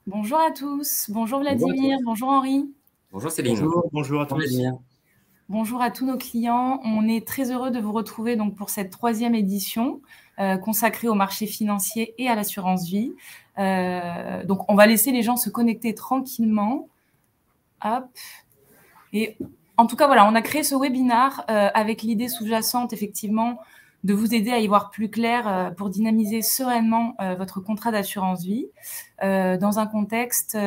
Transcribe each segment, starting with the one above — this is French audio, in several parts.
Bonjour à tous, bonjour Bonjour à Vladimir, tous. bonjour Henri, Bonjour Céline. Bonjour à Bonjour tous. Vladimir. bonjour à tous nos clients. On est très heureux de vous retrouver donc pour cette 3e édition consacrée au marché financier et à l'assurance vie. Donc on va laisser les gens se connecter tranquillement. Hop. Et en tout cas, voilà, on a créé ce webinaire avec l'idée sous-jacente, effectivement, de vous aider à y voir plus clair pour dynamiser sereinement votre contrat d'assurance vie dans un contexte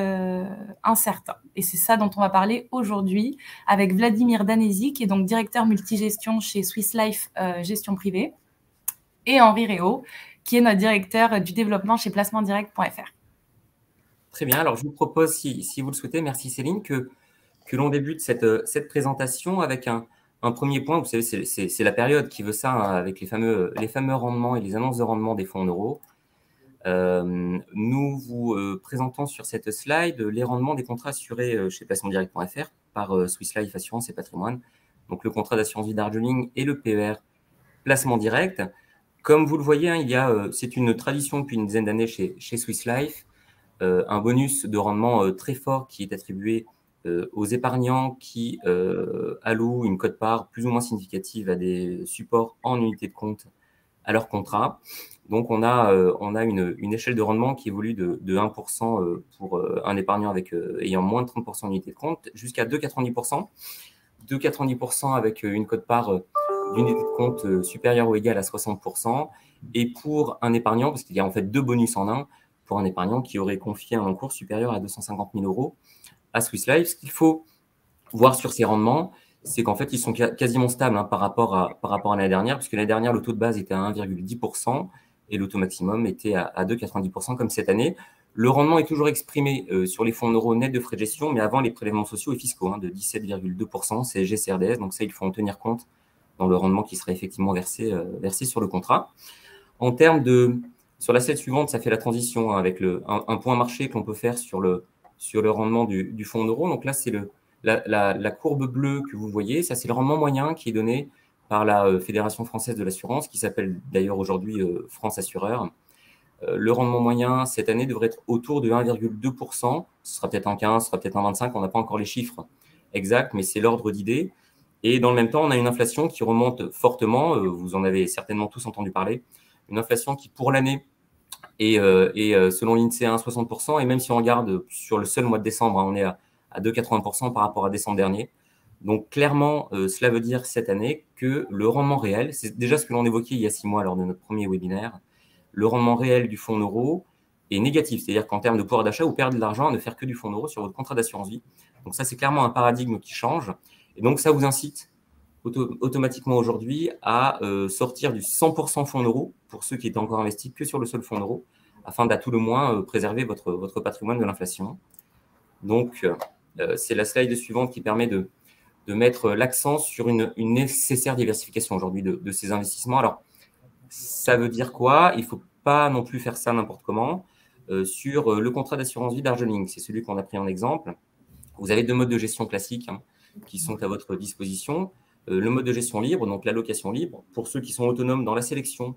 incertain. Et c'est ça dont on va parler aujourd'hui avec Vladimir Danesi, qui est donc directeur multigestion chez Swiss Life Gestion Privée, et Henri Réau, qui est notre directeur du développement chez placementdirect.fr. Très bien, alors je vous propose, si vous le souhaitez, merci Céline, que l'on débute cette présentation avec un premier point. Vous savez, c'est la période qui veut ça, hein, avec les fameux rendements et les annonces de rendement des fonds en euros. Nous vous présentons sur cette slide les rendements des contrats assurés chez placementdirect.fr par Swiss Life Assurance et Patrimoine. Donc le contrat d'assurance vie d'Argeling et le PER Placement Direct. Comme vous le voyez, hein, c'est une tradition depuis une dizaine d'années chez Swiss Life, un bonus de rendement très fort qui est attribué aux épargnants qui allouent une quote-part plus ou moins significative à des supports en unité de compte à leur contrat. Donc, on a une échelle de rendement qui évolue de 1% pour un épargnant ayant moins de 30% d'unité de compte jusqu'à 2,90%. 2,90% avec une quote-part d'unité de compte supérieure ou égale à 60%. Et pour un épargnant, parce qu'il y a en fait 2 bonus en un, pour un épargnant qui aurait confié un encours supérieur à 250 000 euros à Swiss Life. Ce qu'il faut voir sur ces rendements, c'est qu'en fait, ils sont quasiment stables, hein, par rapport à l'année dernière, puisque l'année dernière, le taux de base était à 1,10% et le taux maximum était à 2,90% comme cette année. Le rendement est toujours exprimé sur les fonds en euros nets de frais de gestion, mais avant les prélèvements sociaux et fiscaux, hein, de 17,2%, CSG, CRDS. Donc ça, il faut en tenir compte dans le rendement qui sera effectivement versé sur le contrat. En termes sur la slide suivante, ça fait la transition, hein, avec un point marché que l'on peut faire sur le rendement du fonds en euros. Donc là, c'est la courbe bleue que vous voyez. Ça, c'est le rendement moyen qui est donné par la Fédération française de l'assurance, qui s'appelle d'ailleurs aujourd'hui France Assureur. Le rendement moyen cette année devrait être autour de 1,2%. Ce sera peut-être un 15, ce sera peut-être un 25. On n'a pas encore les chiffres exacts, mais c'est l'ordre d'idée. Et dans le même temps, on a une inflation qui remonte fortement. Vous en avez certainement tous entendu parler. Une inflation qui, pour l'année, est selon l'INSEE à 1,60%. Et même si on regarde sur le seul mois de décembre, hein, on est à 2,80% par rapport à décembre dernier. Donc, clairement, cela veut dire cette année que le rendement réel, c'est déjà ce que l'on évoquait il y a 6 mois lors de notre premier webinaire, le rendement réel du fonds en euros est négatif. C'est-à-dire qu'en termes de pouvoir d'achat, vous perdez de l'argent à ne faire que du fonds en euros sur votre contrat d'assurance vie. Donc ça, c'est clairement un paradigme qui change. Et donc, ça vous incite automatiquement aujourd'hui à sortir du 100% fonds en euros pour ceux qui étaient encore investis que sur le seul fonds en euros, afin d'à tout le moins préserver votre patrimoine de l'inflation. Donc, c'est la slide suivante qui permet de mettre l'accent sur une nécessaire diversification aujourd'hui de ces investissements. Alors, ça veut dire quoi? Il ne faut pas non plus faire ça n'importe comment. Sur le contrat d'assurance vie d'Argeling, c'est celui qu'on a pris en exemple. Vous avez 2 modes de gestion classiques, hein, qui sont à votre disposition. Le mode de gestion libre, donc l'allocation libre, pour ceux qui sont autonomes dans la sélection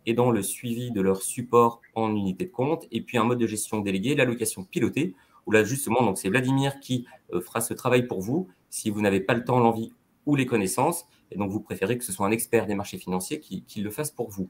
et dans le suivi de leur support en unité de compte. Et puis un mode de gestion délégué, l'allocation pilotée, où là justement, donc c'est Vladimir qui fera ce travail pour vous si vous n'avez pas le temps, l'envie ou les connaissances. Et donc vous préférez que ce soit un expert des marchés financiers qui le fasse pour vous.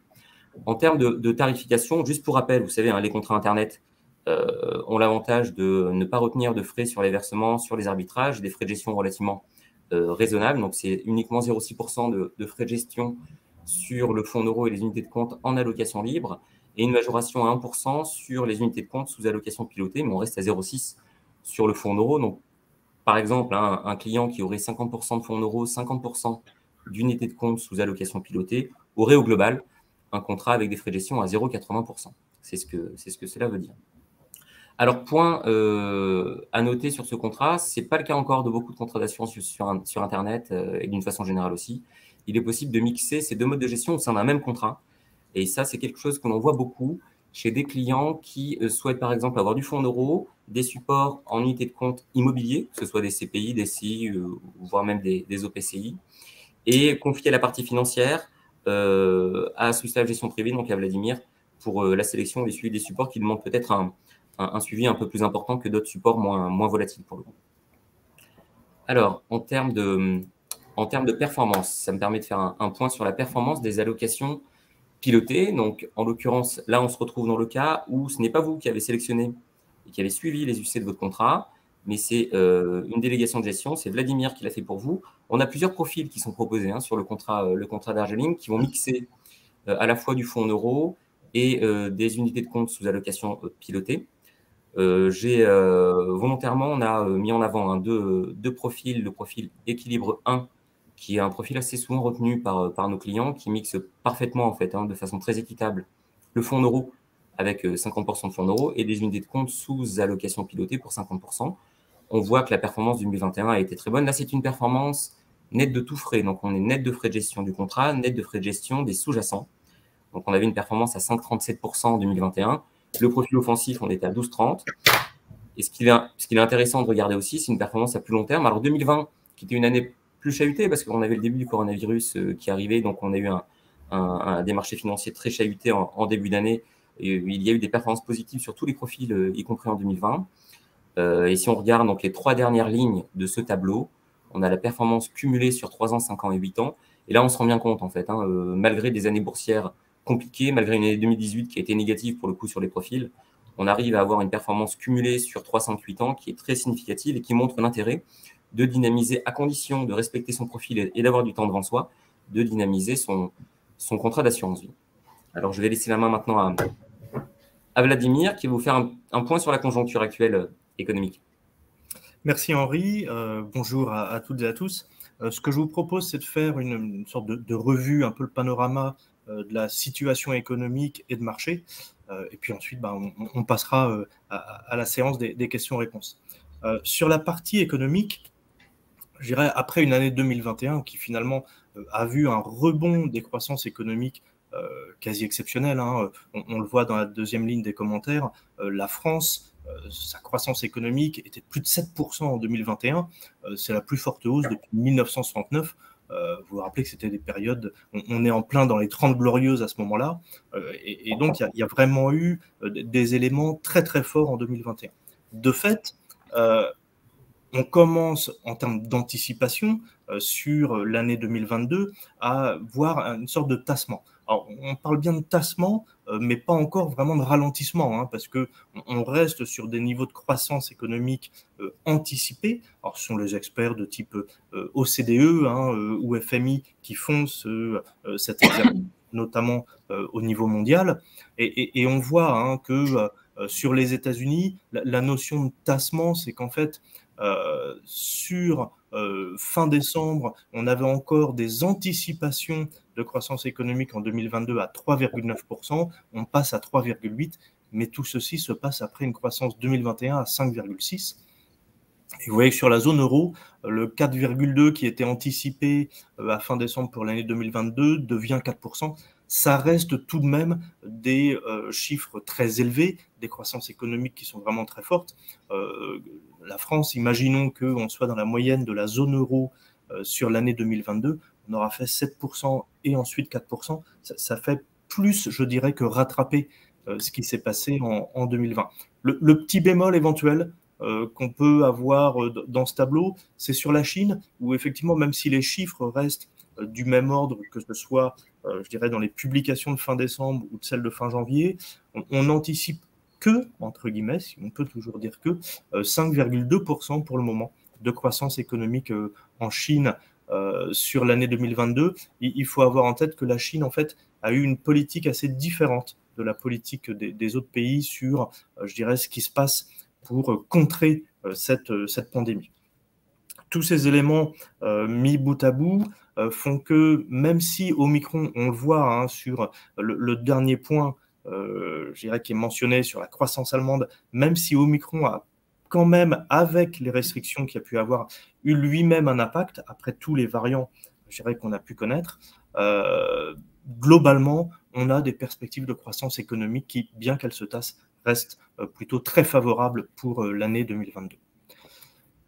En termes de tarification, juste pour rappel, vous savez, hein, les contrats Internet ont l'avantage de ne pas retenir de frais sur les versements, sur les arbitrages, des frais de gestion relativement raisonnables. Donc, c'est uniquement 0,6% de frais de gestion sur le fonds en euros et les unités de compte en allocation libre, et une majoration à 1% sur les unités de compte sous allocation pilotée, mais on reste à 0,6 sur le fonds en euros. Donc, par exemple, hein, un client qui aurait 50% de fonds en euros, 50% d'unités de compte sous allocation pilotée, aurait au global un contrat avec des frais de gestion à 0,80%. C'est ce que cela veut dire. Alors, point à noter sur ce contrat, ce n'est pas le cas encore de beaucoup de contrats d'assurance sur Internet et d'une façon générale aussi. Il est possible de mixer ces 2 modes de gestion au sein d'un même contrat. Et ça, c'est quelque chose que l'on voit beaucoup chez des clients qui souhaitent par exemple avoir du fonds en euros, des supports en unité de compte immobilier, que ce soit des CPI, des CI, voire même des OPCI, et confier la partie financière à Swiss Life Gestion Privée, donc à Vladimir, pour la sélection et le suivi des supports qui demandent peut-être un suivi un peu plus important que d'autres supports moins volatiles pour le coup. Alors, en termes de performance, ça me permet de faire un point sur la performance des allocations pilotées. Donc, en l'occurrence, là, on se retrouve dans le cas où ce n'est pas vous qui avez sélectionné et qui avez suivi les UC de votre contrat, mais c'est une délégation de gestion, c'est Vladimir qui l'a fait pour vous. On a plusieurs profils qui sont proposés sur le contrat d'Argeling qui vont mixer à la fois du fonds en euros et des unités de compte sous allocation pilotée. Volontairement, on a mis en avant deux profils. Le profil équilibre 1, qui est un profil assez souvent retenu par nos clients, qui mixe parfaitement, en fait, de façon très équitable, le fonds en euros avec 50% de fonds en euros et des unités de compte sous allocation pilotée pour 50%. On voit que la performance du 2021 a été très bonne. Là, c'est une performance nette de tout frais. Donc, on est net de frais de gestion du contrat, net de frais de gestion des sous-jacents. Donc, on avait une performance à 5,37% en 2021. Le profil offensif, on était à 12,30. Et ce qu'il est intéressant de regarder aussi, c'est une performance à plus long terme. Alors, 2020, qui était une année plus chahutée, parce qu'on avait le début du coronavirus qui arrivait, donc on a eu des marchés financiers très chahutés en début d'année. Et il y a eu des performances positives sur tous les profils, y compris en 2020. Et si on regarde donc les 3 dernières lignes de ce tableau, on a la performance cumulée sur 3 ans, 5 ans et 8 ans. Et là, on se rend bien compte, en fait, malgré des années boursières compliquées, malgré une année 2018 qui a été négative pour le coup sur les profils, on arrive à avoir une performance cumulée sur 3, 5, 8 ans qui est très significative et qui montre l'intérêt de dynamiser, à condition de respecter son profil et d'avoir du temps devant soi, de dynamiser son contrat d'assurance vie. Alors, je vais laisser la main maintenant à Vladimir qui va vous faire un point sur la conjoncture actuelle économique. Merci Henri, bonjour à toutes et à tous. Ce que je vous propose, c'est de faire une sorte de revue, un peu le panorama de la situation économique et de marché. Et puis ensuite, on passera à la séance des questions-réponses. Sur la partie économique, je dirais après une année 2021 qui finalement a vu un rebond des croissances économiques quasi exceptionnel. On le voit dans la deuxième ligne des commentaires. La France, sa croissance économique était de plus de 7% en 2021. C'est la plus forte hausse depuis 1969. Vous vous rappelez que c'était des périodes, on est en plein dans les 30 glorieuses à ce moment-là. Et donc, il y a vraiment eu des éléments très, très forts en 2021. De fait, on commence en termes d'anticipation sur l'année 2022 à voir une sorte de tassement. Alors, on parle bien de tassement, mais pas encore vraiment de ralentissement, parce qu'on reste sur des niveaux de croissance économique anticipés. Alors, ce sont les experts de type OCDE ou FMI qui font cet exercice, notamment au niveau mondial. Et on voit que sur les États-Unis, la notion de tassement, c'est qu'en fait, sur fin décembre, on avait encore des anticipations de croissance économique en 2022 à 3,9%, on passe à 3,8%, mais tout ceci se passe après une croissance 2021 à 5,6%. Et vous voyez que sur la zone euro, le 4,2 qui était anticipé à fin décembre pour l'année 2022 devient 4%. Ça reste tout de même des chiffres très élevés, des croissances économiques qui sont vraiment très fortes. La France, imaginons qu'on soit dans la moyenne de la zone euro sur l'année 2022, on aura fait 7% et ensuite 4%. Ça fait plus, je dirais, que rattraper ce qui s'est passé en 2020. Le petit bémol éventuel qu'on peut avoir dans ce tableau, c'est sur la Chine, où effectivement, même si les chiffres restent du même ordre, que ce soit, je dirais, dans les publications de fin décembre ou de celles de fin janvier, on anticipe que, entre guillemets, si on peut toujours dire que, 5,2% pour le moment de croissance économique en Chine sur l'année 2022. Il faut avoir en tête que la Chine, en fait, a eu une politique assez différente de la politique des autres pays sur, je dirais, ce qui se passe pour contrer cette pandémie. Tous ces éléments mis bout à bout font que même si Omicron, on le voit sur le dernier point, je dirais qui est mentionné sur la croissance allemande, même si Omicron a quand même, avec les restrictions qu'il y a pu avoir, eu lui-même un impact, après tous les variants, je dirais qu'on a pu connaître, globalement, on a des perspectives de croissance économique qui, bien qu'elles se tassent, restent plutôt très favorables pour l'année 2022.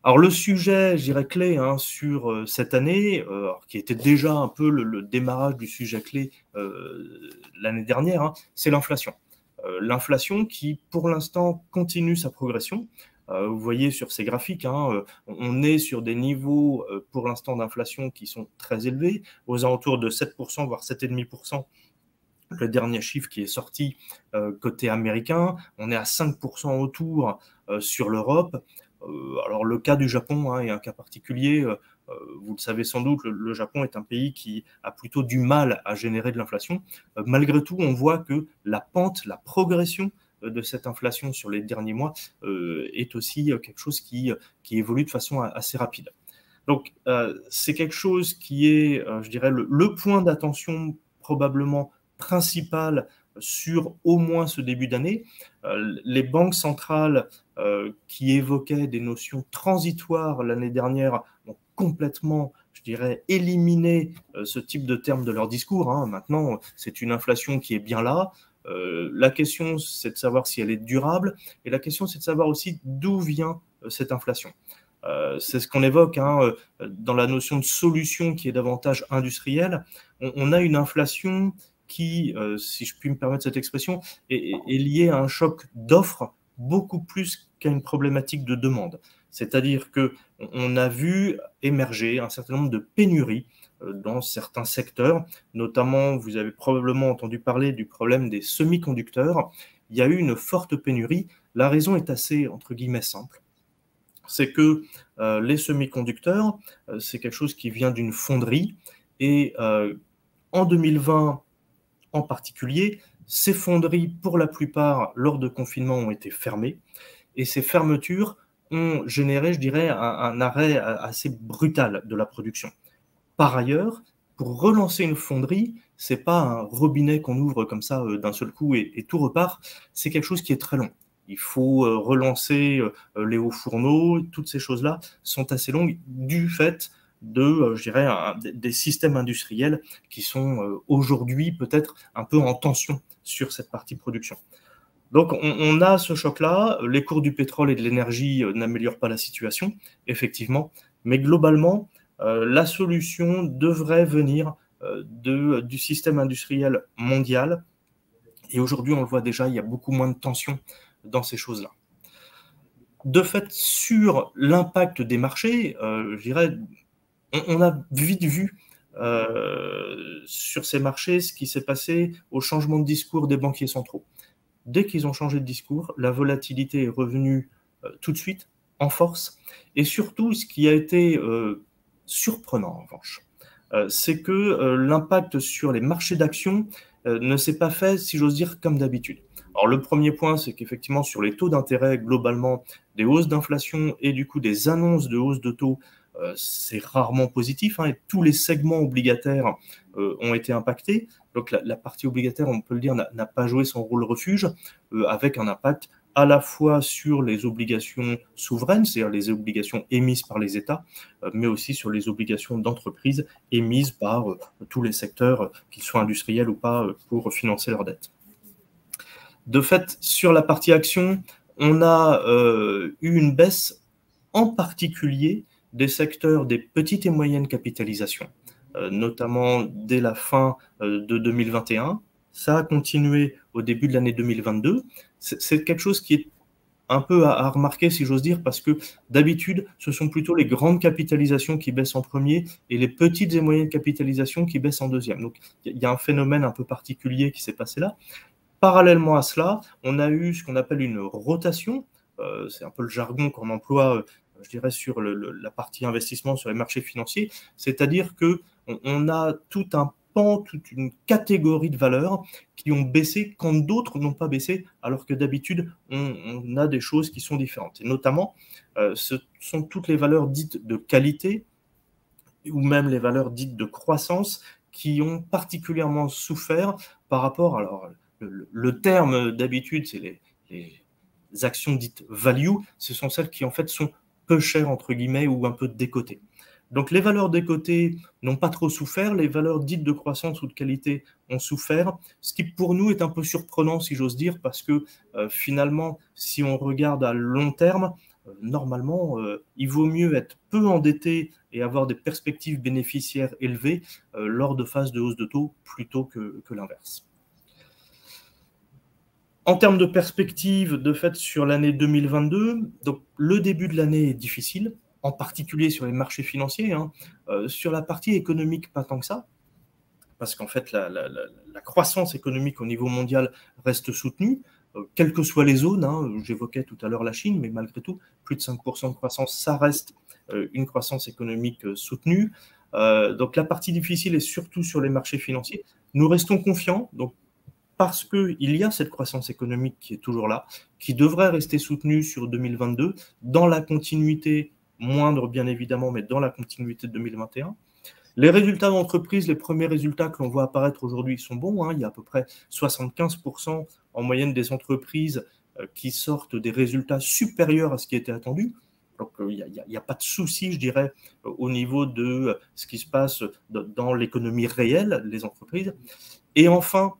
Alors le sujet, je dirais, clé sur cette année, qui était déjà un peu le démarrage du sujet clé l'année dernière, c'est l'inflation. l'inflation qui, pour l'instant, continue sa progression. Vous voyez sur ces graphiques, on est sur des niveaux pour l'instant d'inflation qui sont très élevés, aux alentours de 7%, voire 7,5%. Le dernier chiffre qui est sorti côté américain, on est à 5% autour sur l'Europe. Alors le cas du Japon est un cas particulier. Vous le savez sans doute, le Japon est un pays qui a plutôt du mal à générer de l'inflation. Malgré tout, on voit que la pente, la progression de cette inflation sur les derniers mois est aussi quelque chose qui évolue de façon assez rapide. Donc, c'est quelque chose qui est, je dirais, le point d'attention probablement principal sur au moins ce début d'année. Les banques centrales qui évoquaient des notions transitoires l'année dernière ont complètement, je dirais, éliminé ce type de terme de leur discours. Maintenant, c'est une inflation qui est bien là. La question, c'est de savoir si elle est durable, et la question, c'est de savoir aussi d'où vient cette inflation. C'est ce qu'on évoque dans la notion de solution qui est davantage industrielle. On a une inflation qui, si je puis me permettre cette expression, est liée à un choc d'offres beaucoup plus qu'à une problématique de demande. C'est-à-dire qu'on a vu émerger un certain nombre de pénuries dans certains secteurs, notamment, vous avez probablement entendu parler du problème des semi-conducteurs. Il y a eu une forte pénurie. La raison est assez, entre guillemets, simple. C'est que les semi-conducteurs, c'est quelque chose qui vient d'une fonderie, et en 2020 en particulier, ces fonderies, pour la plupart, lors de confinement, ont été fermées, et ces fermetures ont généré, je dirais, un arrêt assez brutal de la production. Par ailleurs, pour relancer une fonderie, c'est pas un robinet qu'on ouvre comme ça d'un seul coup et tout repart, c'est quelque chose qui est très long. Il faut relancer les hauts fourneaux, toutes ces choses-là sont assez longues du fait de, je dirais, des systèmes industriels qui sont aujourd'hui peut-être un peu en tension sur cette partie production. Donc on a ce choc-là, les cours du pétrole et de l'énergie n'améliorent pas la situation, effectivement, mais globalement, la solution devrait venir du système industriel mondial, et aujourd'hui on le voit déjà, il y a beaucoup moins de tensions dans ces choses-là. De fait, sur l'impact des marchés, je dirais, on a vite vu sur ces marchés ce qui s'est passé au changement de discours des banquiers centraux. Dès qu'ils ont changé de discours, la volatilité est revenue tout de suite en force. Et surtout, ce qui a été surprenant en revanche, c'est que l'impact sur les marchés d'actions ne s'est pas fait, si j'ose dire, comme d'habitude. Alors le premier point, c'est qu'effectivement sur les taux d'intérêt, globalement, des hausses d'inflation et du coup des annonces de hausse de taux, c'est rarement positif, et tous les segments obligataires ont été impactés. Donc la partie obligataire, on peut le dire, n'a pas joué son rôle refuge, avec un impact à la fois sur les obligations souveraines, c'est-à-dire les obligations émises par les États, mais aussi sur les obligations d'entreprises émises par tous les secteurs, qu'ils soient industriels ou pas, pour financer leurs dettes. De fait, sur la partie action, on a eu une baisse en particulier des secteurs des petites et moyennes capitalisations, notamment dès la fin de 2021. Ça a continué au début de l'année 2022. C'est quelque chose qui est un peu à remarquer, si j'ose dire, parce que d'habitude, ce sont plutôt les grandes capitalisations qui baissent en premier et les petites et moyennes capitalisations qui baissent en deuxième. Donc, il y a un phénomène un peu particulier qui s'est passé là. Parallèlement à cela, on a eu ce qu'on appelle une rotation. C'est un peu le jargon qu'on emploie, je dirais, sur la partie investissement sur les marchés financiers. C'est-à-dire qu'on a tout un pan, toute une catégorie de valeurs qui ont baissé quand d'autres n'ont pas baissé, alors que d'habitude, on a des choses qui sont différentes. Et notamment, ce sont toutes les valeurs dites de qualité ou même les valeurs dites de croissance qui ont particulièrement souffert par rapport, alors le terme d'habitude, c'est les actions dites value, ce sont celles qui en fait sont peu chères entre guillemets ou un peu décotées. Donc les valeurs décotées n'ont pas trop souffert, les valeurs dites de croissance ou de qualité ont souffert, ce qui pour nous est un peu surprenant si j'ose dire, parce que finalement, si on regarde à long terme, normalement, il vaut mieux être peu endetté et avoir des perspectives bénéficiaires élevées lors de phases de hausse de taux plutôt que l'inverse. En termes de perspective, de fait, sur l'année 2022, donc le début de l'année est difficile, en particulier sur les marchés financiers. Sur la partie économique, pas tant que ça, parce qu'en fait, la croissance économique au niveau mondial reste soutenue, quelles que soient les zones. J'évoquais tout à l'heure la Chine, mais malgré tout, plus de 5% de croissance, ça reste une croissance économique soutenue. Donc la partie difficile est surtout sur les marchés financiers. Nous restons confiants, donc, parce qu'il y a cette croissance économique qui est toujours là, qui devrait rester soutenue sur 2022, dans la continuité, moindre bien évidemment, mais dans la continuité de 2021. Les résultats d'entreprise, les premiers résultats que l'on voit apparaître aujourd'hui sont bons. Il y a à peu près 75% en moyenne des entreprises qui sortent des résultats supérieurs à ce qui était attendu. Donc, il n'y a pas de souci, je dirais, au niveau de ce qui se passe dans l'économie réelle des entreprises. Et enfin,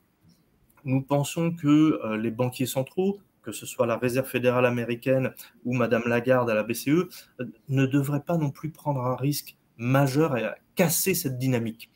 nous pensons que les banquiers centraux, que ce soit la Réserve fédérale américaine ou Madame Lagarde à la BCE, ne devraient pas non plus prendre un risque majeur et à casser cette dynamique.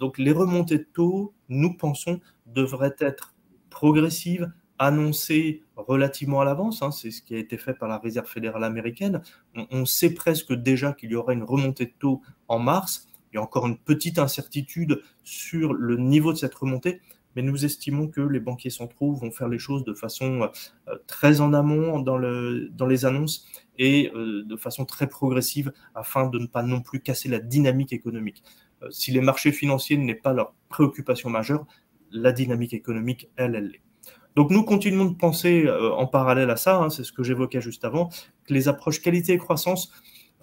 Donc les remontées de taux, nous pensons, devraient être progressives, annoncées relativement à l'avance. C'est ce qui a été fait par la Réserve fédérale américaine. On sait presque déjà qu'il y aura une remontée de taux en mars. Il y a encore une petite incertitude sur le niveau de cette remontée, mais nous estimons que les banquiers centraux vont faire les choses de façon très en amont dans les annonces et de façon très progressive afin de ne pas non plus casser la dynamique économique. Si les marchés financiers n'est pas leur préoccupation majeure, la dynamique économique, elle l'est. Donc nous continuons de penser en parallèle à ça, c'est ce que j'évoquais juste avant, que les approches qualité et croissance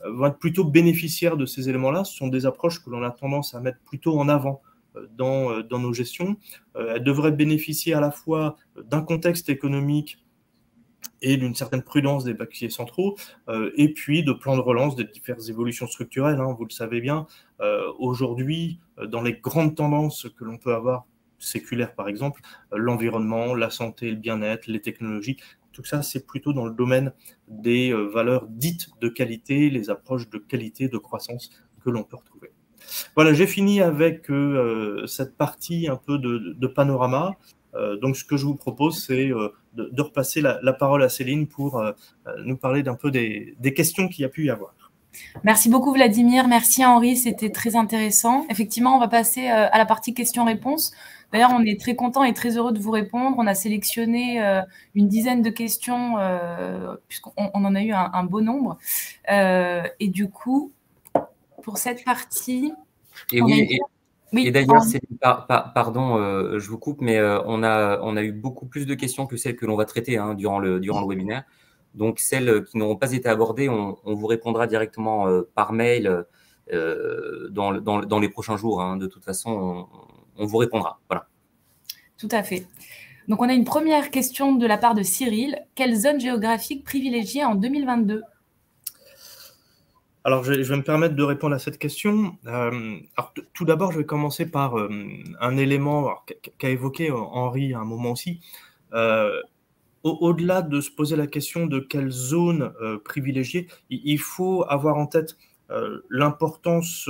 vont être plutôt bénéficiaires de ces éléments-là. Ce sont des approches que l'on a tendance à mettre plutôt en avant dans nos gestions. Elles devraient bénéficier à la fois d'un contexte économique et d'une certaine prudence des banquiers centraux, et puis de plans de relance des diverses évolutions structurelles. Vous le savez bien, aujourd'hui, dans les grandes tendances que l'on peut avoir, séculaires par exemple, l'environnement, la santé, le bien-être, les technologies, tout ça, c'est plutôt dans le domaine des valeurs dites de qualité, les approches de qualité, de croissance que l'on peut retrouver. Voilà, j'ai fini avec cette partie un peu de panorama. Donc, ce que je vous propose, c'est de repasser la parole à Céline pour nous parler d'un peu des questions qu'il y a pu y avoir. Merci beaucoup Vladimir, merci Henri, c'était très intéressant. Effectivement, on va passer à la partie questions-réponses. D'ailleurs, on est très content et très heureux de vous répondre. On a sélectionné une dizaine de questions, puisqu'on en a eu un beau nombre. Et du coup, pour cette partie... Et oui, et d'ailleurs, pardon, je vous coupe, mais on a eu beaucoup plus de questions que celles que l'on va traiter durant le webinaire. Donc, celles qui n'auront pas été abordées, on vous répondra directement par mail dans les prochains jours. De toute façon, on vous répondra. Voilà. Tout à fait. Donc, on a une première question de la part de Cyril. Quelle zone géographique privilégiée en 2022 ? Alors, je vais me permettre de répondre à cette question. Alors, tout d'abord, je vais commencer par un élément qu'a évoqué Henri à un moment aussi. Au-delà de se poser la question de quelle zone privilégier, il faut avoir en tête l'importance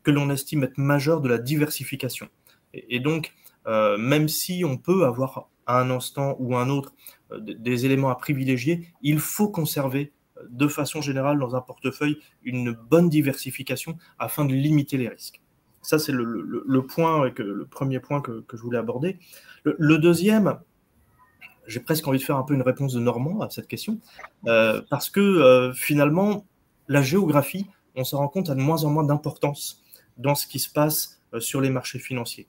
que l'on estime être majeure de la diversification. Et donc, même si on peut avoir à un instant ou à un autre des éléments à privilégier, il faut conserver de façon générale dans un portefeuille une bonne diversification afin de limiter les risques. Ça, c'est le premier point que je voulais aborder. Le deuxième, j'ai presque envie de faire un peu une réponse de Normand à cette question, parce que finalement, la géographie, on se rend compte, a de moins en moins d'importance dans ce qui se passe sur les marchés financiers.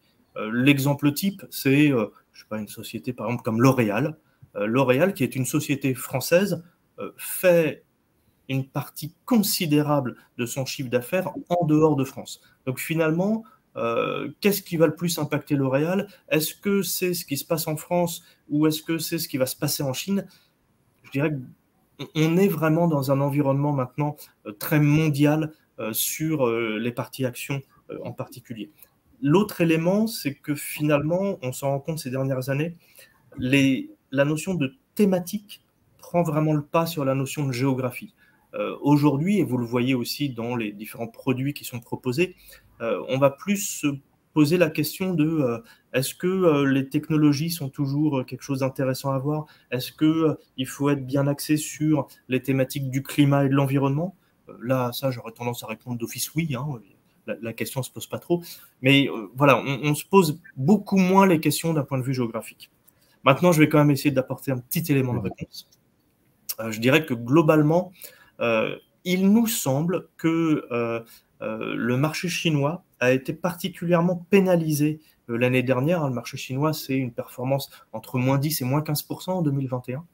L'exemple type, c'est je sais pas, une société par exemple comme L'Oréal. L'Oréal, qui est une société française, fait une partie considérable de son chiffre d'affaires en dehors de France. Donc finalement, qu'est-ce qui va le plus impacter L'Oréal? Est-ce que c'est ce qui se passe en France ou est-ce que c'est ce qui va se passer en Chine? Je dirais qu'on est vraiment dans un environnement maintenant très mondial sur les parties actions en particulier. L'autre élément, c'est que finalement, on s'en rend compte ces dernières années, la notion de thématique prend vraiment le pas sur la notion de géographie. Aujourd'hui, et vous le voyez aussi dans les différents produits qui sont proposés, on va plus se poser la question de est-ce que les technologies sont toujours quelque chose d'intéressant à voir? Est-ce qu'il faut être bien axé sur les thématiques du climat et de l'environnement? Là, ça, j'aurais tendance à répondre d'office oui. Hein, la question ne se pose pas trop. Mais voilà, on se pose beaucoup moins les questions d'un point de vue géographique. Maintenant, je vais quand même essayer d'apporter un petit élément de réponse. Je dirais que globalement, il nous semble que le marché chinois a été particulièrement pénalisé l'année dernière. Le marché chinois, c'est une performance entre moins 10 et moins 15% en 2021.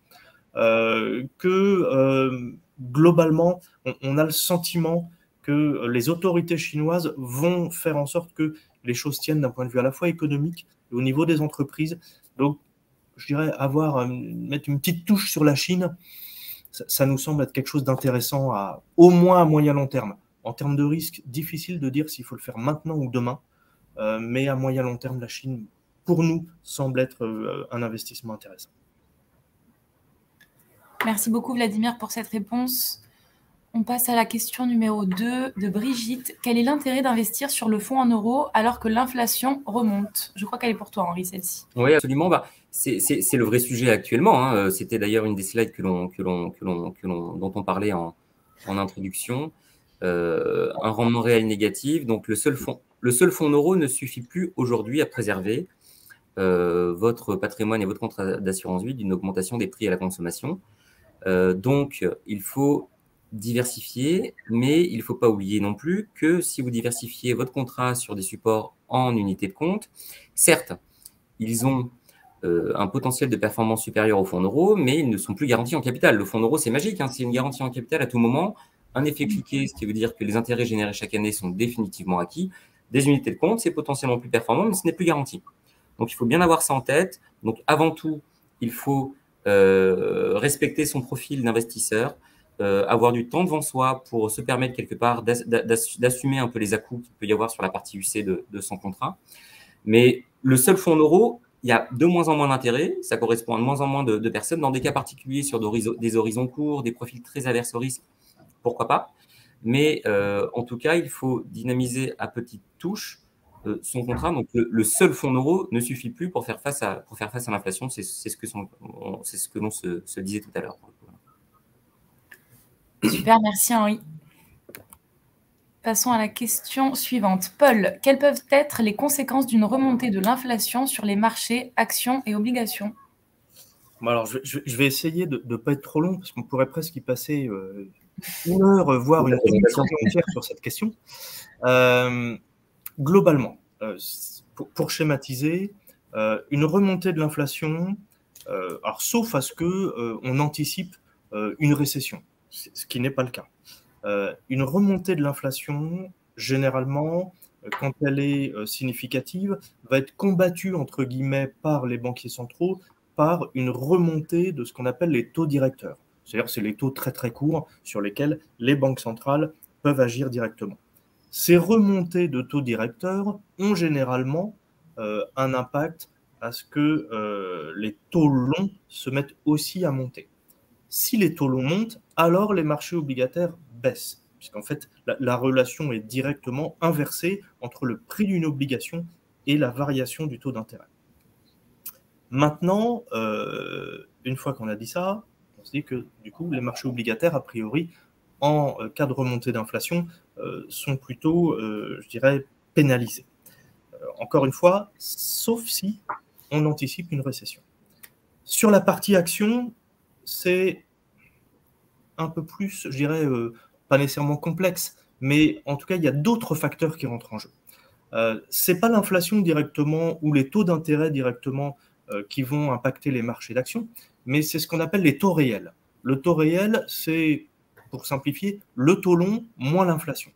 Globalement, on a le sentiment que les autorités chinoises vont faire en sorte que les choses tiennent d'un point de vue à la fois économique et au niveau des entreprises. Donc, je dirais mettre une petite touche sur la Chine, ça nous semble être quelque chose d'intéressant au moins à moyen long terme. En termes de risque, difficile de dire s'il faut le faire maintenant ou demain, mais à moyen long terme, la Chine, pour nous, semble être un investissement intéressant. Merci beaucoup Vladimir pour cette réponse. On passe à la question numéro 2 de Brigitte. Quel est l'intérêt d'investir sur le fonds en euros alors que l'inflation remonte? Je crois qu'elle est pour toi, Henri, celle-ci. Oui, absolument. C'est le vrai sujet actuellement. Hein. C'était d'ailleurs une des slides dont on parlait en introduction. Un rendement réel négatif. Donc, le seul fonds en euros ne suffit plus aujourd'hui à préserver votre patrimoine et votre contrat d'assurance vie d'une augmentation des prix à la consommation. Donc, il faut diversifier, mais il ne faut pas oublier non plus que si vous diversifiez votre contrat sur des supports en unité de compte, certes, ils ont un potentiel de performance supérieur au fonds en euros, mais ils ne sont plus garantis en capital. Le fonds en euros, c'est magique, hein, c'est une garantie en capital à tout moment, un effet cliqué, ce qui veut dire que les intérêts générés chaque année sont définitivement acquis. Des unités de compte, c'est potentiellement plus performant, mais ce n'est plus garanti. Donc, il faut bien avoir ça en tête. Donc, avant tout, il faut respecter son profil d'investisseur, avoir du temps devant soi pour se permettre quelque part d'assumer un peu les à-coups qu'il peut y avoir sur la partie UC de son contrat. Mais le seul fonds en euros, il y a de moins en moins d'intérêt, ça correspond à de moins en moins de personnes. Dans des cas particuliers, sur des horizons courts, des profils très averses au risque, pourquoi pas. Mais en tout cas, il faut dynamiser à petites touches son contrat. Donc, le seul fonds en euros ne suffit plus pour faire face à l'inflation. C'est ce que l'on se disait tout à l'heure. Super, merci Henri. Passons à la question suivante. Paul, quelles peuvent être les conséquences d'une remontée de l'inflation sur les marchés, actions et obligations? Bon, alors, je vais essayer de ne pas être trop long, parce qu'on pourrait presque y passer une heure, voire une émission entière sur cette question. Globalement, pour schématiser, une remontée de l'inflation, alors sauf à ce qu'on anticipe une récession, ce qui n'est pas le cas. Une remontée de l'inflation, généralement, quand elle est significative, va être combattue, entre guillemets, par les banquiers centraux, par une remontée de ce qu'on appelle les taux directeurs. C'est-à-dire c'est les taux très très courts sur lesquels les banques centrales peuvent agir directement. Ces remontées de taux directeurs ont généralement un impact à ce que les taux longs se mettent aussi à monter. Si les taux longs montent, alors les marchés obligataires baissent, puisqu'en fait, la relation est directement inversée entre le prix d'une obligation et la variation du taux d'intérêt. Maintenant, une fois qu'on a dit ça, on se dit que du coup, les marchés obligataires, a priori, en cas de remontée d'inflation, sont plutôt, je dirais, pénalisés. Encore une fois, sauf si on anticipe une récession. Sur la partie action, c'est un peu plus, je dirais, pas nécessairement complexe, mais en tout cas, il y a d'autres facteurs qui rentrent en jeu. C'est pas l'inflation directement ou les taux d'intérêt directement qui vont impacter les marchés d'actions, mais c'est ce qu'on appelle les taux réels. Le taux réel, c'est, pour simplifier, le taux long moins l'inflation.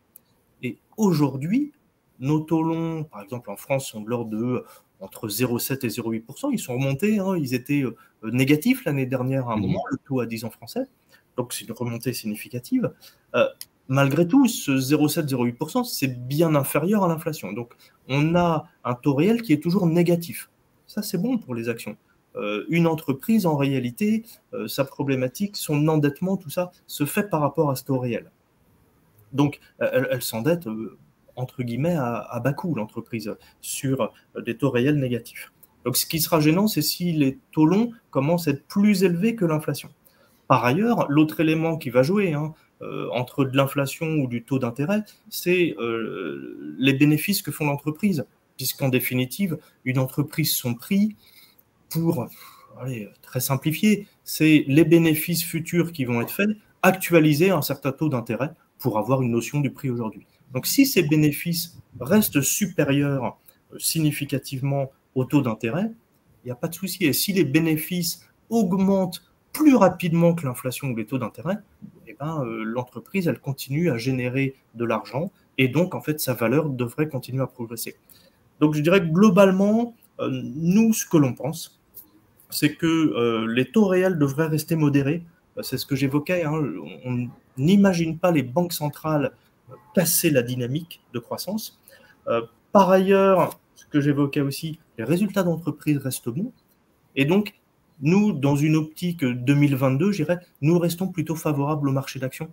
Et aujourd'hui, nos taux longs, par exemple en France, sont de l'ordre de entre 0,7 et 0,8%. Ils sont remontés, hein, ils étaient négatifs l'année dernière à un moment, le taux à 10 ans français. Donc c'est une remontée significative. Malgré tout, ce 0,7-0,8%, c'est bien inférieur à l'inflation. Donc on a un taux réel qui est toujours négatif. Ça, c'est bon pour les actions. Une entreprise, en réalité, sa problématique, son endettement, tout ça, se fait par rapport à ce taux réel. Donc, elle s'endette entre guillemets, à bas coût, l'entreprise, sur des taux réels négatifs. Donc, ce qui sera gênant, c'est si les taux longs commencent à être plus élevés que l'inflation. Par ailleurs, l'autre élément qui va jouer entre de l'inflation ou du taux d'intérêt, c'est les bénéfices que font l'entreprise, puisqu'en définitive, une entreprise, son prix, pour très simplifier, c'est les bénéfices futurs qui vont être faits, actualiser un certain taux d'intérêt pour avoir une notion du prix aujourd'hui. Donc, si ces bénéfices restent supérieurs significativement au taux d'intérêt, il n'y a pas de souci. Et si les bénéfices augmentent plus rapidement que l'inflation ou les taux d'intérêt, l'entreprise, elle continue à générer de l'argent et donc, en fait, sa valeur devrait continuer à progresser. Donc, je dirais que globalement, nous, ce que l'on pense, c'est que les taux réels devraient rester modérés. C'est ce que j'évoquais. On n'imagine pas les banques centrales casser la dynamique de croissance. Par ailleurs, ce que j'évoquais aussi, les résultats d'entreprise restent bons. Et donc, nous, dans une optique 2022, je dirais, nous restons plutôt favorables au marché d'actions.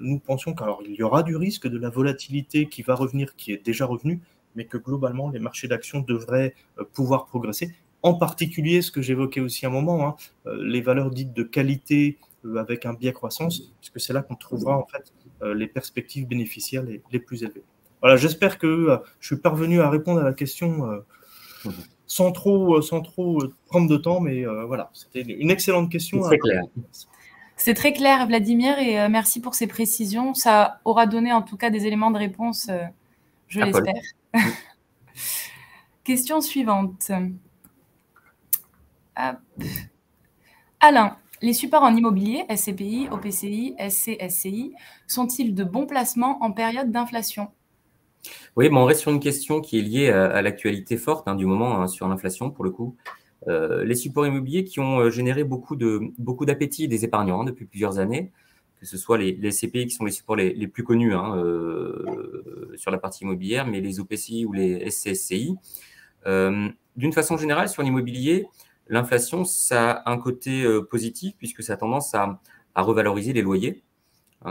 Nous pensons qu'il y aura du risque de la volatilité qui va revenir, qui est déjà revenue, mais que globalement, les marchés d'actions devraient pouvoir progresser. En particulier, ce que j'évoquais aussi à un moment, les valeurs dites de qualité avec un biais croissance, puisque c'est là qu'on trouvera en fait les perspectives bénéficiaires les plus élevées. Voilà, j'espère que je suis parvenu à répondre à la question sans trop prendre de temps, mais voilà, c'était une excellente question. C'est clair. C'est très clair, Vladimir, et merci pour ces précisions. Ça aura donné en tout cas des éléments de réponse, je l'espère. Question suivante. Hop. Alain, les supports en immobilier, SCPI, OPCI, SC, SCI, sont-ils de bons placements en période d'inflation? Oui, on reste sur une question qui est liée à l'actualité forte du moment sur l'inflation, pour le coup. Les supports immobiliers qui ont généré beaucoup d'appétit des épargnants depuis plusieurs années, que ce soit les SCPI qui sont les supports les plus connus sur la partie immobilière, mais les OPCI ou les SCSCI. D'une façon générale, sur l'immobilier, l'inflation, ça a un côté positif puisque ça a tendance à revaloriser les loyers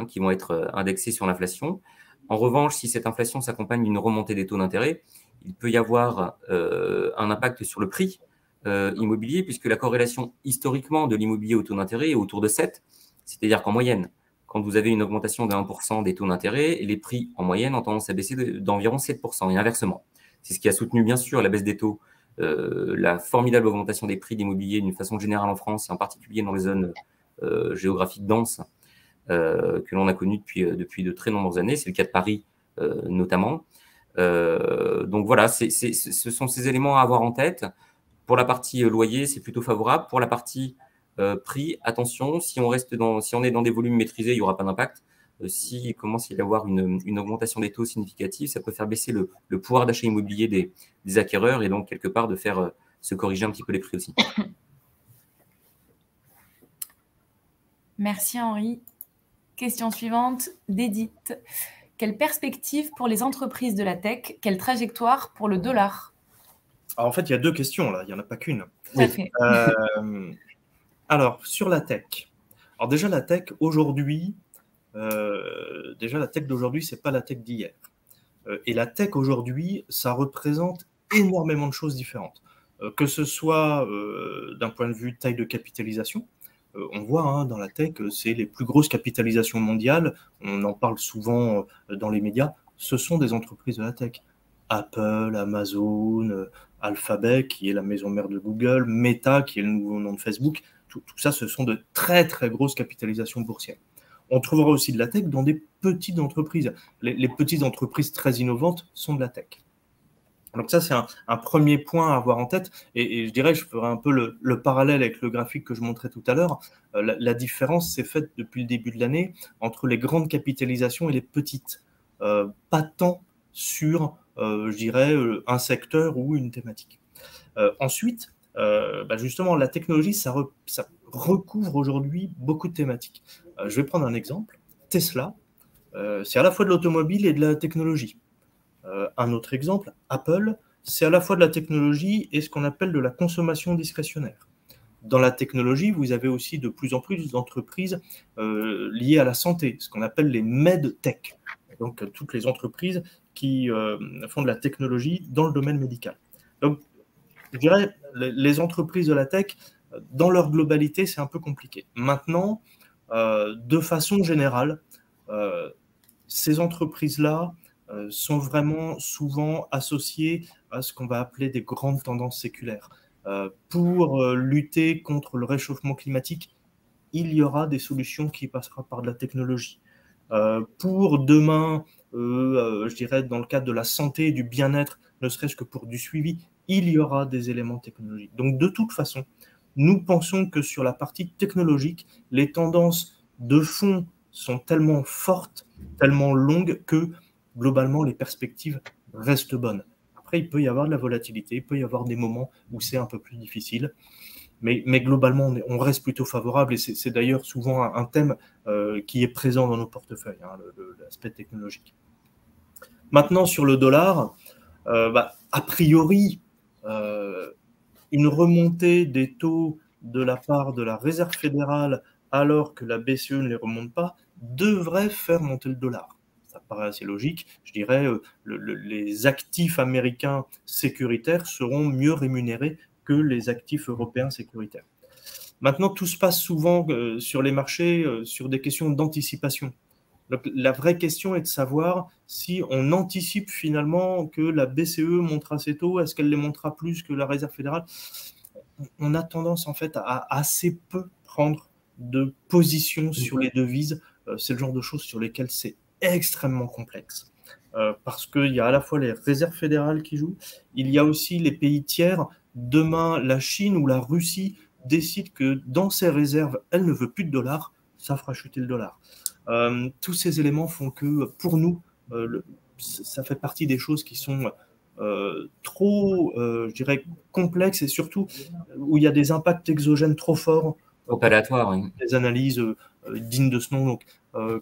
qui vont être indexés sur l'inflation. En revanche, si cette inflation s'accompagne d'une remontée des taux d'intérêt, il peut y avoir un impact sur le prix immobilier puisque la corrélation historiquement de l'immobilier au taux d'intérêt est autour de 7. C'est-à-dire qu'en moyenne, quand vous avez une augmentation de 1% des taux d'intérêt, les prix en moyenne ont tendance à baisser d'environ 7% et inversement. C'est ce qui a soutenu bien sûr la baisse des taux, la formidable augmentation des prix d'immobilier d'une façon générale en France et en particulier dans les zones géographiques denses que l'on a connues depuis de très nombreuses années. C'est le cas de Paris notamment. Donc voilà, ce sont ces éléments à avoir en tête. Pour la partie loyer, c'est plutôt favorable. Pour la partie prix, attention, si on est dans des volumes maîtrisés, il n'y aura pas d'impact. S'il commence à y avoir une augmentation des taux significative, ça peut faire baisser le pouvoir d'achat immobilier des acquéreurs et donc quelque part de faire se corriger un petit peu les prix aussi. Merci Henri. Question suivante d'Edith. Quelle perspective pour les entreprises de la tech? Quelle trajectoire pour le dollar? Alors, en fait, il y a deux questions là, il n'y en a pas qu'une. Tout à fait. Alors, sur la tech. Alors déjà, la tech aujourd'hui, c'est pas la tech d'hier. Et la tech aujourd'hui, ça représente énormément de choses différentes. Que ce soit d'un point de vue taille de capitalisation, on voit dans la tech, c'est les plus grosses capitalisations mondiales, on en parle souvent dans les médias, ce sont des entreprises de la tech. Apple, Amazon, Alphabet, qui est la maison mère de Google, Meta, qui est le nouveau nom de Facebook, tout ça, ce sont de très très grosses capitalisations boursières. On trouvera aussi de la tech dans des petites entreprises. Les petites entreprises très innovantes sont de la tech. Donc ça, c'est un premier point à avoir en tête. Et je dirais, je ferai un peu le parallèle avec le graphique que je montrais tout à l'heure. La différence s'est faite depuis le début de l'année entre les grandes capitalisations et les petites. Pas tant sur, je dirais, un secteur ou une thématique. Ensuite, justement, la technologie, ça recouvre aujourd'hui beaucoup de thématiques. Je vais prendre un exemple. Tesla, c'est à la fois de l'automobile et de la technologie. Un autre exemple, Apple, c'est à la fois de la technologie et ce qu'on appelle de la consommation discrétionnaire. Dans la technologie, vous avez aussi de plus en plus d'entreprises liées à la santé, ce qu'on appelle les medtech. Donc, toutes les entreprises qui font de la technologie dans le domaine médical. Donc, je dirais, les entreprises de la tech, dans leur globalité, c'est un peu compliqué. Maintenant, de façon générale, ces entreprises-là sont vraiment souvent associées à ce qu'on va appeler des grandes tendances séculaires. Pour lutter contre le réchauffement climatique, il y aura des solutions qui passeront par de la technologie. Pour demain, je dirais dans le cadre de la santé et du bien-être, ne serait-ce que pour du suivi, il y aura des éléments technologiques. Donc de toute façon, nous pensons que sur la partie technologique, les tendances de fond sont tellement fortes, tellement longues que globalement les perspectives restent bonnes. Après, il peut y avoir de la volatilité, il peut y avoir des moments où c'est un peu plus difficile. Mais globalement, on reste plutôt favorable et c'est d'ailleurs souvent un thème qui est présent dans nos portefeuilles, hein, l'aspect technologique. Maintenant, sur le dollar, a priori, une remontée des taux de la part de la Réserve fédérale alors que la BCE ne les remonte pas devrait faire monter le dollar. Ça paraît assez logique. Je dirais les actifs américains sécuritaires seront mieux rémunérés que les actifs européens sécuritaires. Maintenant, tout se passe souvent sur les marchés sur des questions d'anticipation. Donc, la vraie question est de savoir si on anticipe finalement que la BCE montera ses taux, est-ce qu'elle les montrera plus que la Réserve fédérale? On a tendance en fait à assez peu prendre de position sur les devises. C'est le genre de choses sur lesquelles c'est extrêmement complexe. Parce qu'il y a à la fois les réserves fédérales qui jouent, il y a aussi les pays tiers. Demain, la Chine ou la Russie décide que dans ses réserves, elle ne veut plus de dollars, ça fera chuter le dollar. Tous ces éléments font que, pour nous, ça fait partie des choses qui sont trop, je dirais, complexes et surtout où il y a des impacts exogènes trop forts. Trop aléatoires, oui. Des analyses dignes de ce nom. Donc,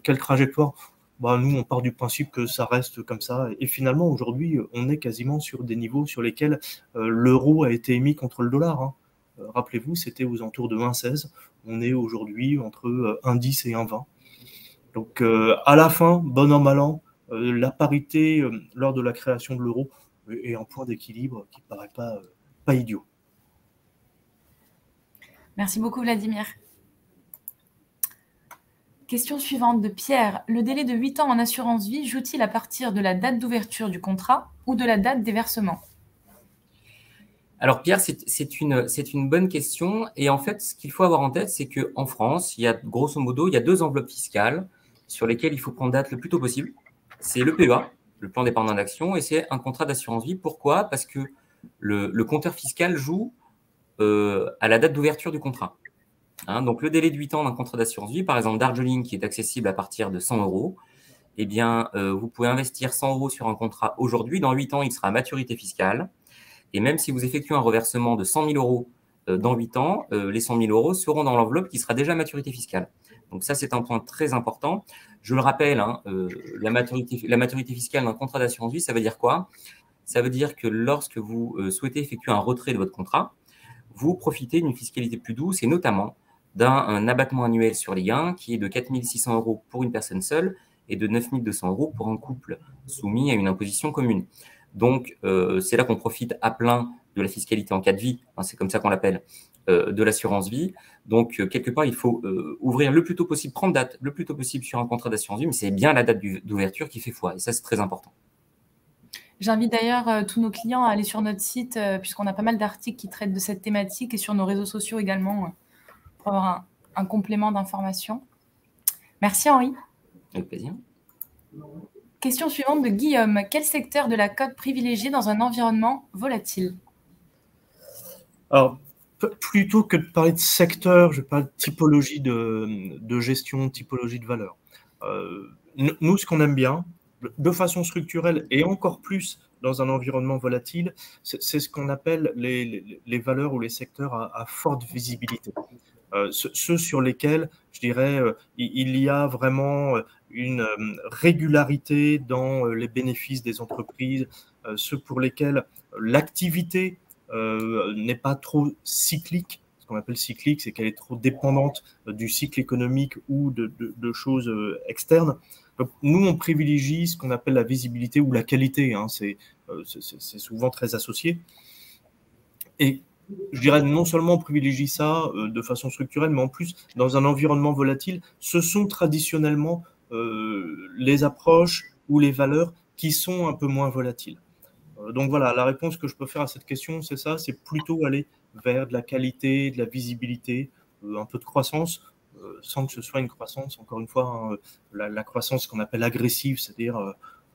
quelle trajectoire? Nous, on part du principe que ça reste comme ça. Et finalement, aujourd'hui, on est quasiment sur des niveaux sur lesquels l'euro a été émis contre le dollar. Hein. Rappelez-vous, c'était aux alentours de 1,16. On est aujourd'hui entre 1,10 et 1,20. Donc, à la fin, bon an, mal an, la parité lors de la création de l'euro est un point d'équilibre qui ne paraît pas idiot. Merci beaucoup, Vladimir. Question suivante de Pierre. Le délai de 8 ans en assurance vie joue-t-il à partir de la date d'ouverture du contrat ou de la date des versements? Alors Pierre, c'est une bonne question. Et en fait, ce qu'il faut avoir en tête, c'est qu'en France, il y a grosso modo, il y a 2 enveloppes fiscales sur lesquelles il faut prendre date le plus tôt possible. C'est le PEA, le plan d'épargne d'action, et c'est un contrat d'assurance vie. Pourquoi? Parce que le compteur fiscal joue à la date d'ouverture du contrat. Hein, donc, le délai de 8 ans d'un contrat d'assurance vie, par exemple Darjeeling, qui est accessible à partir de 100 €, eh bien, vous pouvez investir 100 € sur un contrat aujourd'hui. Dans 8 ans, il sera à maturité fiscale. Et même si vous effectuez un reversement de 100 000 € dans 8 ans, les 100 000 € seront dans l'enveloppe qui sera déjà à maturité fiscale. Donc ça, c'est un point très important. Je le rappelle, hein, la maturité fiscale d'un contrat d'assurance vie, ça veut dire quoi? Ça veut dire que lorsque vous souhaitez effectuer un retrait de votre contrat, vous profitez d'une fiscalité plus douce et notamment d'un abattement annuel sur les gains qui est de 4 600 € pour une personne seule et de 9 200 € pour un couple soumis à une imposition commune. Donc, c'est là qu'on profite à plein de la fiscalité en cas de vie, hein, c'est comme ça qu'on l'appelle, de l'assurance vie. Donc, quelque part, il faut ouvrir le plus tôt possible, prendre date le plus tôt possible sur un contrat d'assurance vie, mais c'est bien la date d'ouverture qui fait foi, et ça, c'est très important. J'invite d'ailleurs tous nos clients à aller sur notre site, puisqu'on a pas mal d'articles qui traitent de cette thématique, et sur nos réseaux sociaux également, pour avoir un complément d'information. Merci Henri. Avec plaisir. Question suivante de Guillaume. Quel secteur de la cote privilégier dans un environnement volatile? Alors, plutôt que de parler de secteur, je parle de typologie de gestion, typologie de valeur. Nous, ce qu'on aime bien, de façon structurelle et encore plus dans un environnement volatile, c'est ce qu'on appelle les valeurs ou les secteurs à forte visibilité. Ceux sur lesquels, je dirais, il y a vraiment une régularité dans les bénéfices des entreprises, ceux pour lesquels l'activité n'est pas trop cyclique. qu'on appelle cyclique, c'est qu'elle est trop dépendante du cycle économique ou de choses externes. Donc, nous, on privilégie ce qu'on appelle la visibilité ou la qualité. Hein, c'est souvent très associé. Et je dirais non seulement on privilégie ça de façon structurelle, mais en plus, dans un environnement volatile, ce sont traditionnellement les approches ou les valeurs qui sont un peu moins volatiles. Donc voilà, la réponse que je peux faire à cette question, c'est ça, c'est plutôt aller vers de la qualité, de la visibilité, un peu de croissance, sans que ce soit une croissance, encore une fois, hein, la croissance qu'on appelle agressive, c'est-à-dire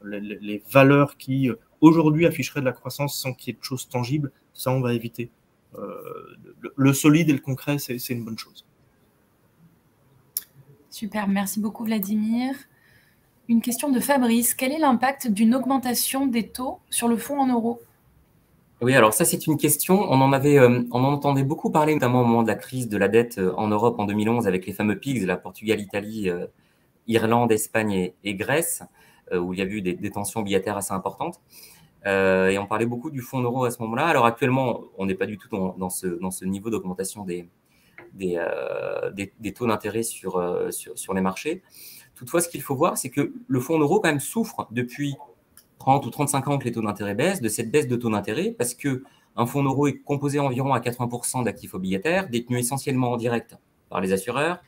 les valeurs qui aujourd'hui afficheraient de la croissance sans qu'il y ait de choses tangibles, ça on va éviter. Le solide et le concret, c'est une bonne chose. Super, merci beaucoup Vladimir. Une question de Fabrice. Quel est l'impact d'une augmentation des taux sur le fonds en euros? Oui, alors ça, c'est une question. On en entendait beaucoup parler, notamment au moment de la crise de la dette en Europe en 2011 avec les fameux PIGS, la Portugal, Italie, Irlande, Espagne et Grèce, où il y a eu des tensions obligataires assez importantes. Et on parlait beaucoup du fonds en euros à ce moment-là. Alors actuellement, on n'est pas du tout dans ce niveau d'augmentation des taux d'intérêt sur les marchés. Toutefois, ce qu'il faut voir, c'est que le fonds en euros quand même souffre depuis 30 ou 35 ans que les taux d'intérêt baissent, de cette baisse de taux d'intérêt, parce qu'un fonds en euros est composé environ à 80% d'actifs obligataires, détenus essentiellement en direct par les assureurs,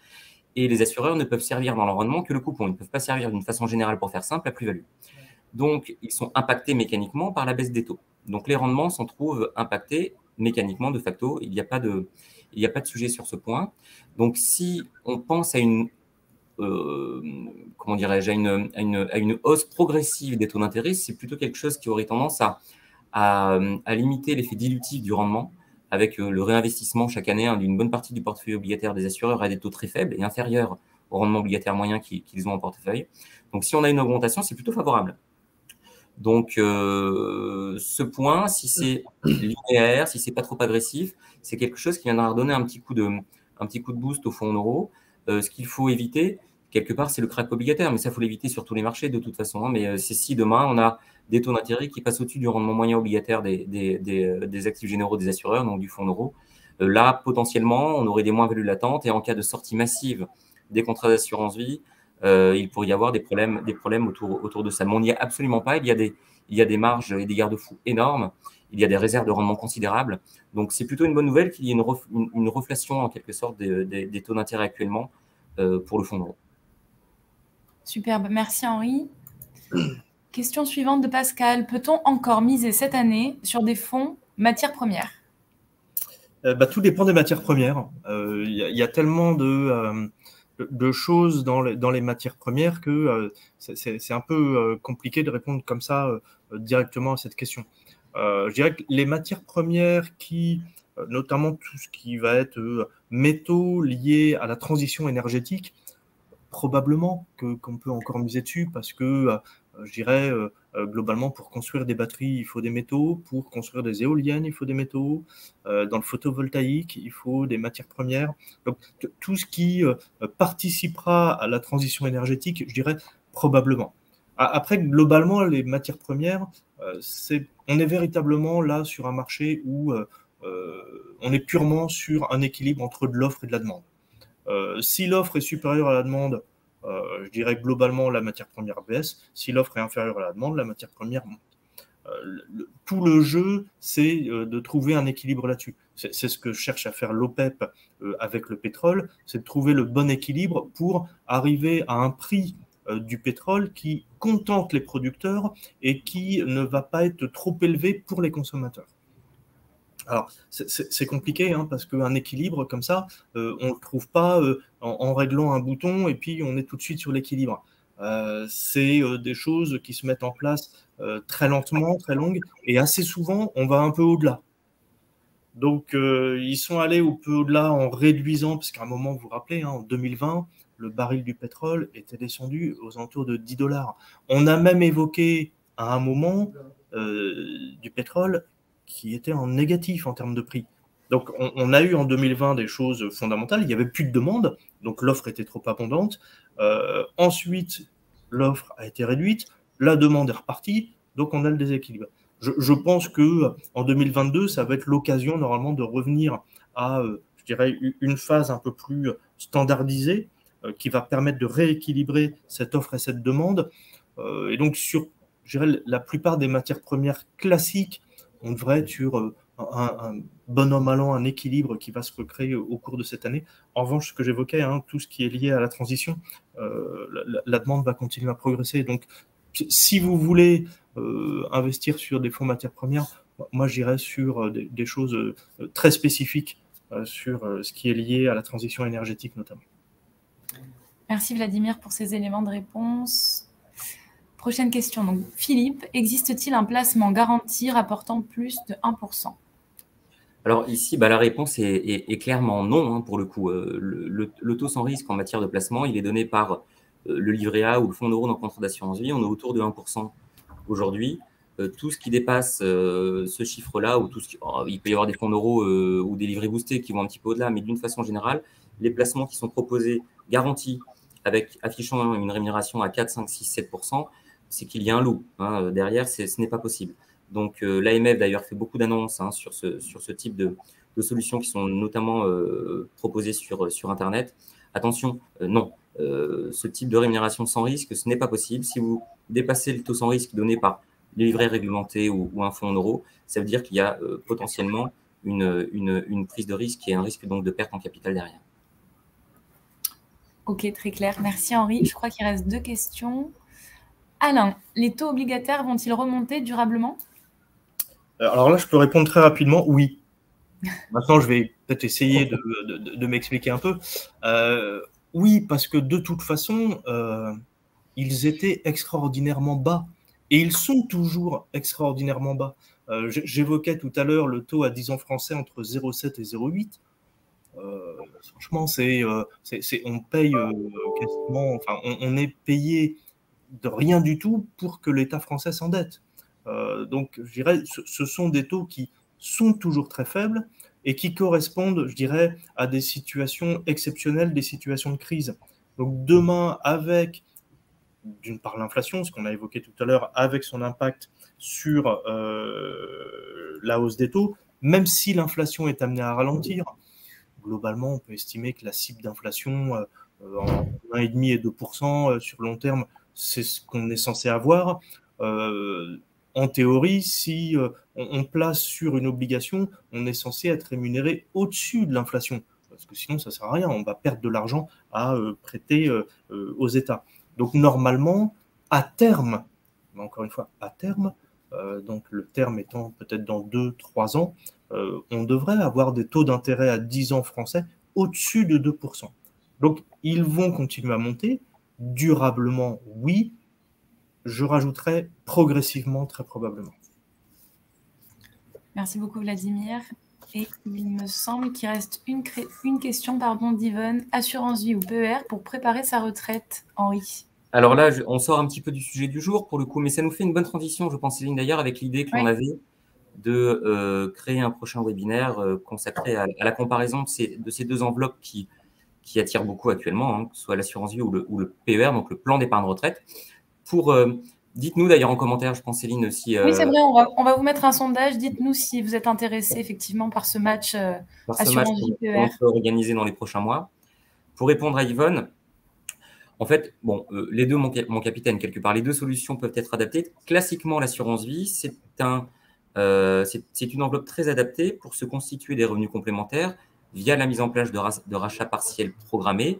et les assureurs ne peuvent servir dans leur rendement que le coupon. Ils ne peuvent pas servir d'une façon générale, pour faire simple, la plus-value. Donc, ils sont impactés mécaniquement par la baisse des taux. Donc, les rendements s'en trouvent impactés mécaniquement, de facto. Il n'y a pas de sujet sur ce point. Donc, si on pense à une comment dirais-je, à une hausse progressive des taux d'intérêt, c'est plutôt quelque chose qui aurait tendance à limiter l'effet dilutif du rendement, avec le réinvestissement chaque année d'une bonne partie du portefeuille obligataire des assureurs à des taux très faibles et inférieurs au rendement obligataire moyen qu'ils ont en portefeuille. Donc, si on a une augmentation, c'est plutôt favorable. Donc, ce point, si c'est linéaire, si c'est pas trop agressif, c'est quelque chose qui viendra redonner un petit coup de boost au fonds en euros. Ce qu'il faut éviter, quelque part, c'est le crack obligataire, mais ça, il faut l'éviter sur tous les marchés de toute façon. Hein. Mais c'est si demain, on a des taux d'intérêt qui passent au-dessus du rendement moyen obligataire des actifs généraux des assureurs, donc du fonds en euros. Là, potentiellement, on aurait des moins-values latentes, et en cas de sortie massive des contrats d'assurance vie, il pourrait y avoir des problèmes autour de ça. Mais on n'y est absolument pas. Il y a des marges et des garde-fous énormes. Il y a des réserves de rendement considérables. Donc, c'est plutôt une bonne nouvelle qu'il y ait une reflation, en quelque sorte, des taux d'intérêt actuellement pour le fonds en euros. Superbe. Merci, Henri. Question suivante de Pascal. Peut-on encore miser cette année sur des fonds matières premières? Tout dépend des matières premières. Il y a tellement de choses dans les matières premières que c'est un peu compliqué de répondre comme ça directement à cette question. Je dirais que les matières premières qui, notamment tout ce qui va être métaux liés à la transition énergétique, probablement qu'on peut encore miser dessus parce que, je dirais, globalement, pour construire des batteries, il faut des métaux. Pour construire des éoliennes, il faut des métaux. Dans le photovoltaïque, il faut des matières premières. Donc, tout ce qui participera à la transition énergétique, je dirais probablement. Après, globalement, les matières premières, on est véritablement là sur un marché où on est purement sur un équilibre entre de l'offre et de la demande. Si l'offre est supérieure à la demande, je dirais globalement la matière première baisse. Si l'offre est inférieure à la demande, la matière première monte. Tout le jeu, c'est de trouver un équilibre là-dessus. C'est ce que cherche à faire l'OPEP avec le pétrole, c'est de trouver le bon équilibre pour arriver à un prix du pétrole qui contente les producteurs et qui ne va pas être trop élevé pour les consommateurs. Alors, c'est compliqué, hein, parce qu'un équilibre comme ça, on ne le trouve pas en réglant un bouton et puis on est tout de suite sur l'équilibre. C'est des choses qui se mettent en place très lentement, très longues, et assez souvent, on va un peu au-delà. Donc, ils sont allés un peu au-delà en réduisant, parce qu'à un moment, vous vous rappelez, hein, en 2020, le baril du pétrole était descendu aux alentours de 10 $. On a même évoqué à un moment du pétrole qui était en négatif en termes de prix. Donc, on a eu en 2020 des choses fondamentales. Il n'y avait plus de demande, donc l'offre était trop abondante. Ensuite, l'offre a été réduite, la demande est repartie, donc on a le déséquilibre. Je pense qu'en 2022, ça va être l'occasion normalement de revenir à dirais, une phase un peu plus standardisée qui va permettre de rééquilibrer cette offre et cette demande. Et donc, sur, je dirais, la plupart des matières premières classiques, on devrait être sur un bon an, mal an, un équilibre qui va se recréer au cours de cette année. En revanche, ce que j'évoquais, tout ce qui est lié à la transition, la demande va continuer à progresser. Donc, si vous voulez investir sur des fonds matières premières, moi, j'irais sur des choses très spécifiques sur ce qui est lié à la transition énergétique notamment. Merci Vladimir pour ces éléments de réponse. Prochaine question. Donc, Philippe, existe-t-il un placement garanti rapportant plus de 1%? Alors ici, la réponse est clairement non, pour le coup. Le taux sans risque en matière de placement, il est donné par le livret A ou le fonds d'euro dans le contrat d'assurance vie. On est autour de 1% aujourd'hui. Tout ce qui dépasse ce chiffre-là, ou il peut y avoir des fonds d'euros ou des livrets boostés qui vont un petit peu au-delà, mais d'une façon générale, les placements qui sont proposés, garantis, affichant une rémunération à 4, 5, 6, 7%, c'est qu'il y a un loup. Derrière, ce n'est pas possible. Donc, l'AMF, d'ailleurs, fait beaucoup d'annonces sur ce type de solutions qui sont notamment proposées sur Internet. Attention, non. Ce type de rémunération sans risque, ce n'est pas possible. Si vous dépassez le taux sans risque donné par les livrets réglementés ou un fonds en euros, ça veut dire qu'il y a potentiellement une prise de risque et un risque donc de perte en capital derrière. Ok, très clair. Merci Henri. Je crois qu'il reste 2 questions. Alain, les taux obligataires vont-ils remonter durablement? Alors là, je peux répondre très rapidement, oui. Maintenant, je vais peut-être essayer de m'expliquer un peu. Oui, parce que de toute façon, ils étaient extraordinairement bas. Et ils sont toujours extraordinairement bas. J'évoquais tout à l'heure le taux à 10 ans français entre 0,7 et 0,8. Franchement, on paye quasiment, enfin, on est payé de rien du tout pour que l'État français s'endette. Donc, je dirais, ce sont des taux qui sont toujours très faibles et qui correspondent, je dirais, à des situations exceptionnelles, des situations de crise. Donc, demain, avec, d'une part, l'inflation, ce qu'on a évoqué tout à l'heure, avec son impact sur la hausse des taux, même si l'inflation est amenée à ralentir, globalement, on peut estimer que la cible d'inflation en 1,5 et 2% sur long terme, c'est ce qu'on est censé avoir. En théorie, si on place sur une obligation, on est censé être rémunéré au-dessus de l'inflation. Parce que sinon, ça ne sert à rien. On va perdre de l'argent à prêter aux États. Donc, normalement, à terme, mais encore une fois, à terme, donc le terme étant peut-être dans 2-3 ans, on devrait avoir des taux d'intérêt à 10 ans français au-dessus de 2%. Donc, ils vont continuer à monter. Durablement, oui. Je rajouterais progressivement, très probablement. Merci beaucoup, Vladimir. Et il me semble qu'il reste une question d'Yvonne. Assurance vie ou PER pour préparer sa retraite, Henri? Alors là, on sort un petit peu du sujet du jour pour le coup, mais ça nous fait une bonne transition, je pense, Céline, d'ailleurs, avec l'idée que l'on avait de créer un prochain webinaire consacré à la comparaison de ces 2 enveloppes qui attirent beaucoup actuellement, que ce soit l'assurance vie ou le PER, donc le plan d'épargne retraite. Dites-nous d'ailleurs en commentaire, je pense, Céline, si… Oui, c'est vrai, on va vous mettre un sondage. Dites-nous si vous êtes intéressé effectivement par ce match assurance vie PER. On peut organiser dans les prochains mois. Pour répondre à Yvonne, en fait, les deux, mon capitaine, quelque part, les 2 solutions peuvent être adaptées. Classiquement, l'assurance vie, c'est une enveloppe très adaptée pour se constituer des revenus complémentaires via la mise en place de rachats partiels programmés.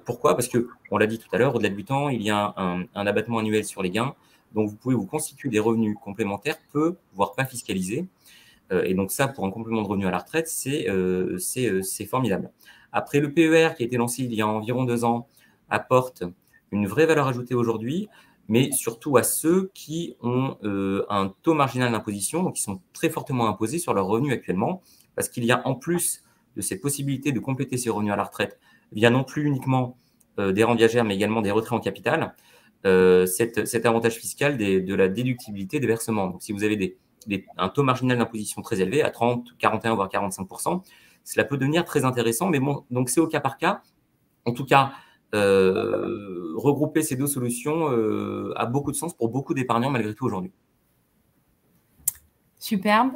Pourquoi? Parce qu'on l'a dit tout à l'heure, au-delà de 8 ans, il y a un abattement annuel sur les gains. Donc, vous pouvez vous constituer des revenus complémentaires peu, voire pas fiscalisés. Et donc, ça, pour un complément de revenu à la retraite, c'est formidable. Après, le PER qui a été lancé il y a environ 2 ans apporte une vraie valeur ajoutée aujourd'hui, mais surtout à ceux qui ont un taux marginal d'imposition, donc qui sont très fortement imposés sur leurs revenus actuellement, parce qu'il y a en plus de ces possibilités de compléter ces revenus à la retraite via non plus uniquement des rentes viagères, mais également des retraits en capital, cet avantage fiscal de la déductibilité des versements. Donc, si vous avez un taux marginal d'imposition très élevé, à 30, 41, voire 45%, cela peut devenir très intéressant, mais bon, donc c'est au cas par cas. En tout cas, regrouper ces 2 solutions a beaucoup de sens pour beaucoup d'épargnants malgré tout aujourd'hui. Superbe.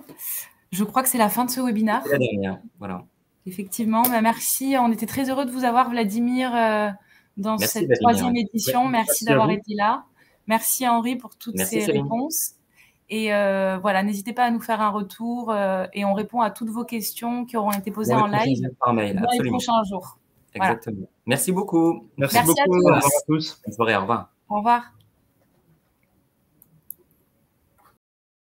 Je crois que c'est la fin de ce webinaire. C'est la dernière, voilà. Effectivement, merci. On était très heureux de vous avoir, Vladimir, dans Merci, cette Vladimir. troisième édition. Merci d'avoir été là. Merci, Henri, pour toutes ces réponses. Et voilà, n'hésitez pas à nous faire un retour et on répond à toutes vos questions qui auront été posées en live par mail, dans les prochains jours. Exactement. Voilà. Merci beaucoup. Merci beaucoup. À tous. Bonne soirée, au revoir. Au revoir.